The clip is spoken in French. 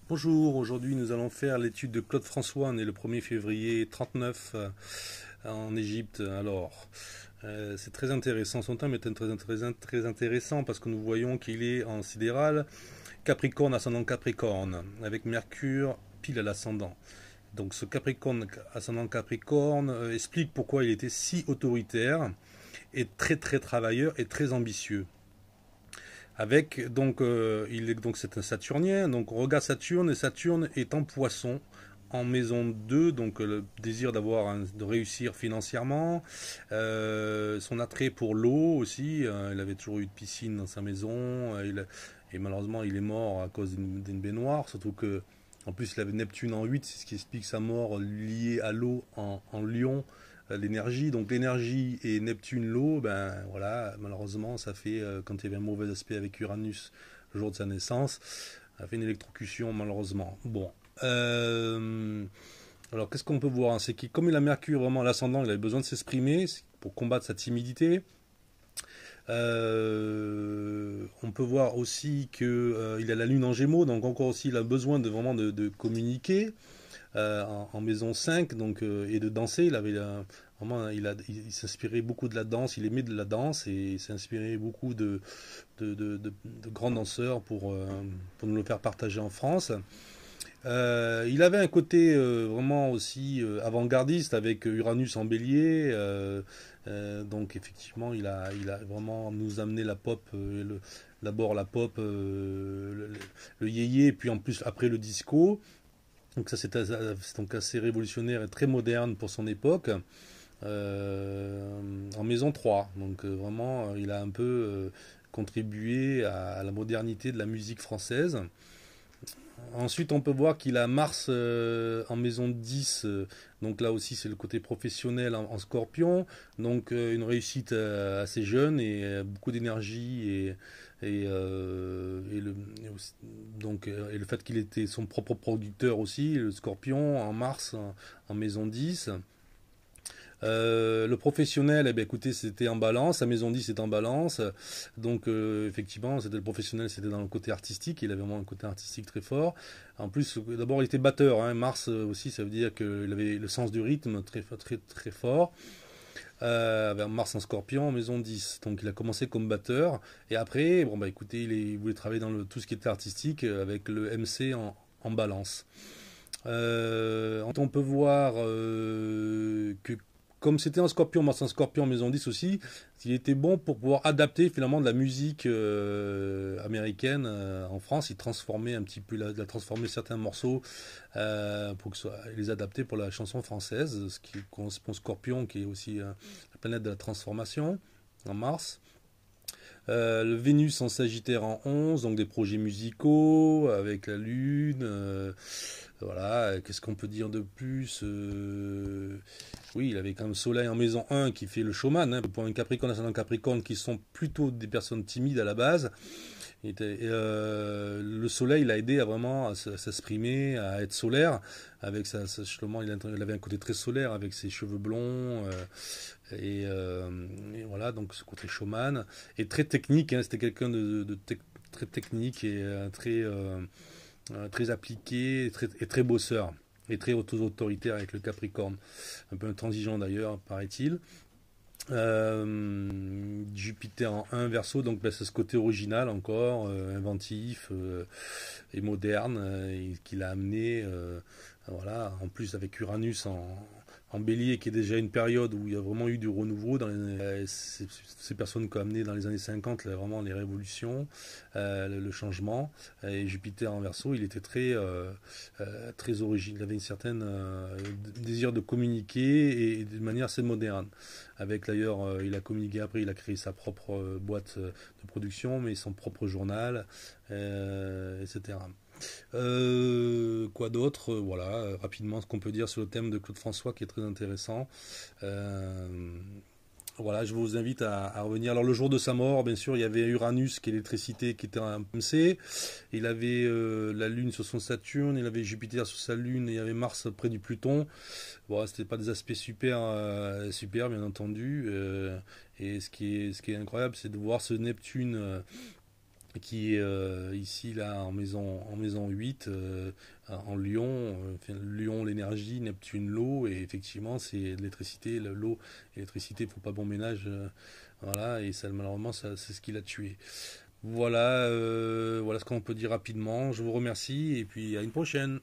Bonjour, aujourd'hui nous allons faire l'étude de Claude François, né le 1er février 39 en Égypte. C'est très intéressant, son thème est très intéressant parce que nous voyons qu'il est en sidéral, Capricorne, ascendant Capricorne, avec Mercure pile à l'ascendant. Donc ce Capricorne, ascendant Capricorne, explique pourquoi il était si autoritaire et très travailleur et très ambitieux. Avec donc c'est un Saturnien, donc on regarde Saturne et Saturne est en Poisson en maison 2, donc le désir de réussir financièrement, son attrait pour l'eau aussi, il avait toujours eu de piscine dans sa maison, et malheureusement il est mort à cause d'une baignoire, surtout que en plus il avait Neptune en 8, c'est ce qui explique sa mort liée à l'eau en Lion, l'énergie. Donc l'énergie et Neptune, l'eau, ben voilà, malheureusement, ça fait, quand il y avait un mauvais aspect avec Uranus le jour de sa naissance, ça fait une électrocution, malheureusement. Bon. Euh, alors, qu'est-ce qu'on peut voir? C'est que comme il a Mercure vraiment à l'ascendant, il avait besoin de s'exprimer pour combattre sa timidité. On peut voir aussi que il a la Lune en Gémeaux, donc encore aussi il a besoin de communiquer en maison 5 donc, et de danser. Il avait vraiment, il s'inspirait beaucoup de la danse, il aimait de la danse et il s'inspirait beaucoup de grands danseurs pour nous le faire partager en France. Il avait un côté vraiment aussi avant-gardiste avec Uranus en bélier. Donc effectivement, il a vraiment nous amené la pop, d'abord la pop, le yéyé, puis en plus après le disco. Donc ça c'est donc assez révolutionnaire et très moderne pour son époque. En maison 3. Donc vraiment, il a un peu contribué à la modernité de la musique française. Ensuite, on peut voir qu'il a Mars en maison 10. Donc là aussi, c'est le côté professionnel en Scorpion. Donc une réussite assez jeune et beaucoup d'énergie et le fait qu'il était son propre producteur aussi, le Scorpion en Mars en maison 10. Le professionnel, eh bien, écoutez, c'était en balance. Sa maison 10 est en balance. Donc, effectivement, c'était le professionnel, c'était dans le côté artistique. Il avait vraiment un côté artistique très fort. En plus, d'abord, il était batteur, hein. Mars aussi, ça veut dire qu'il avait le sens du rythme très fort. Avec Mars en Scorpion, en maison 10. Donc, il a commencé comme batteur. Et après, bon, bah, écoutez, il voulait travailler dans tout ce qui était artistique avec le MC en balance. On peut voir que comme c'était un scorpion, Mars un scorpion, maison 10 aussi, il était bon pour pouvoir adapter finalement de la musique américaine en France. Il transformait un petit peu, il a transformé certains morceaux les adapter pour la chanson française, ce qui correspond au scorpion, qui est aussi la planète de la transformation en Mars. Le Vénus en Sagittaire en 11, donc des projets musicaux avec la Lune. Voilà, qu'est-ce qu'on peut dire de plus Oui, il avait quand même Soleil en maison 1 qui fait le showman, hein, pour un Capricorne, ascendant Capricorne qui sont plutôt des personnes timides à la base. Le soleil l'a aidé à vraiment à s'exprimer, à être solaire. Justement, il avait un côté très solaire avec ses cheveux blonds. Et voilà, donc ce côté showman. Et très technique, hein, c'était quelqu'un très technique et très appliqué et très bosseur. Et très autoritaire avec le Capricorne. Un peu intransigeant d'ailleurs, paraît-il. Jupiter en 1 verso, donc bah, c'est ce côté original encore, inventif et moderne, et qu'il a amené, voilà, en plus avec Uranus en bélier, qui est déjà une période où il y a vraiment eu du renouveau dans ces personnes qui ont amené dans les années 50 là, vraiment les révolutions, le changement. Et Jupiter en verso, il était très original, il avait une certaine désir de communiquer et de manière assez moderne. Avec d'ailleurs, il a communiqué après, il a créé sa propre boîte de production, mais son propre journal, etc. Quoi d'autre? Voilà, rapidement ce qu'on peut dire sur le thème de Claude François qui est très intéressant. Euh, voilà, je vous invite à revenir. Alors le jour de sa mort, bien sûr, il y avait Uranus qui est l'électricité qui était un MC. Il avait la Lune sur son Saturne, il avait Jupiter sur sa Lune, et il y avait Mars près du Pluton. Bon, c'était pas des aspects super bien entendu. Et ce qui est incroyable, c'est de voir ce Neptune qui est ici là en maison 8 en Lyon, enfin, Lyon l'énergie, Neptune l'eau, et effectivement c'est l'électricité, l'eau, l'électricité pour pas bon ménage, voilà, et ça malheureusement ça, c'est ce qui l'a tué. Voilà, voilà ce qu'on peut dire rapidement. Je vous remercie et puis à une prochaine.